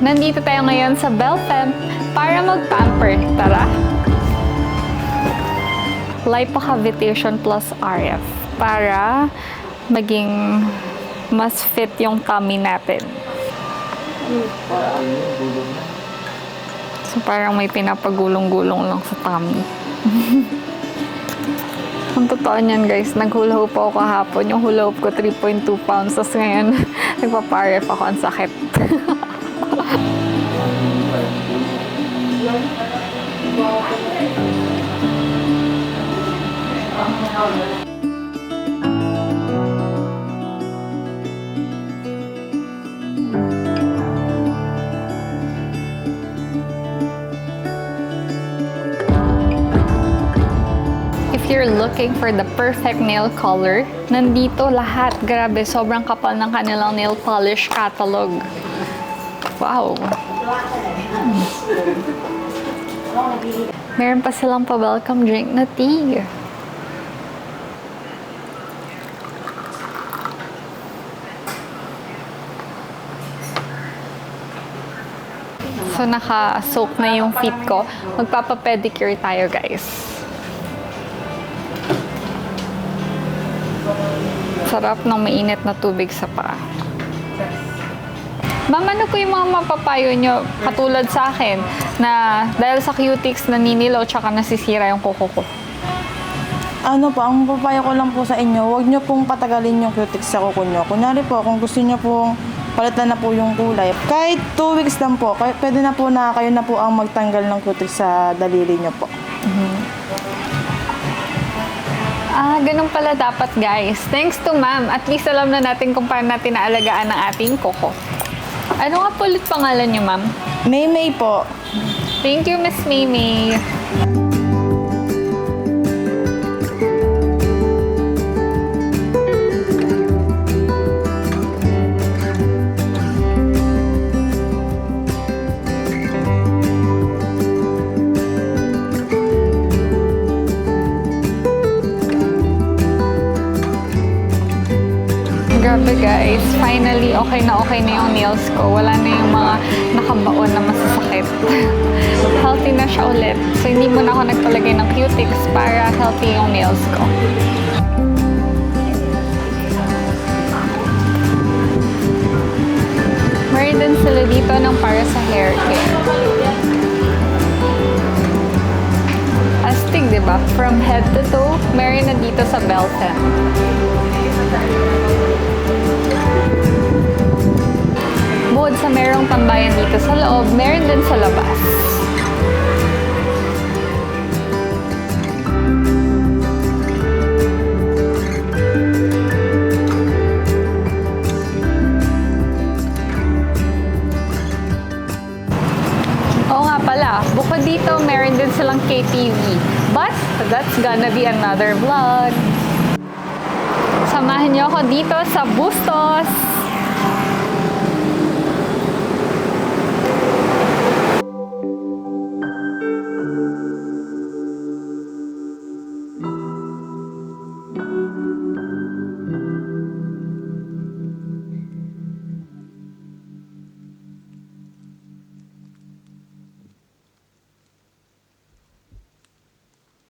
Nandito tayo ngayon sa Belfem para mag-pamper. Tara! Lipocavitation plus RF para maging mas fit yung tummy natin. So parang may pinapagulong-gulong lang sa tummy. Ang totoo niyan guys, nag-hula hoop ako kahapon. Yung hula hoop ko 3.2 pounds. Tapos ngayon, nagpa-RF ako. Ang sakit. If you're looking for the perfect nail color, nandito lahat. Grabe, sobrang kapal ng kanilang nail polish catalog. Wow! Meron pa silang pa-welcome drink na tea. So, naka-soak na yung feet ko. Magpapa-pedicure tayo, guys. Sarap ng mainit na tubig sa paa. Ma'am, ano po yung mga mapapayo nyo katulad sa akin na dahil sa cutics naninilaw tsaka nasisira yung kuko ko? Ano po, ang papayo ko lang po sa inyo, huwag nyo pong patagalin yung cutics sa kuko nyo. Kunyari po, kung gusto nyo pong palitan na po yung kulay, kahit 2 weeks lang po, pwede na po na kayo na po ang magtanggal ng cutics sa daliri nyo po. Ah, ganun pala dapat guys. Thanks to ma'am. At least alam na natin kung paano natin naalagaan ang ating kuko. Ano nga po ulit pangalan niyo, ma'am? May po. Thank you, Miss Maymay. Grabe guys, finally okay na yung nails ko. Wala na yung mga nakabaon na masasakit. Healthy na siya ulit. So hindi muna ako nagpalagay ng cutics para healthy yung nails ko. Meron din sila dito ng para sa hair care. Astig, diba? From head to toe, meron na dito sa Belfem. Bukod sa merong tambayan dito sa loob, meron din sa labas. Oo nga pala, bukod dito, meron din silang KTV. But, that's gonna be another vlog. Samahan niyo ako dito sa Bustos!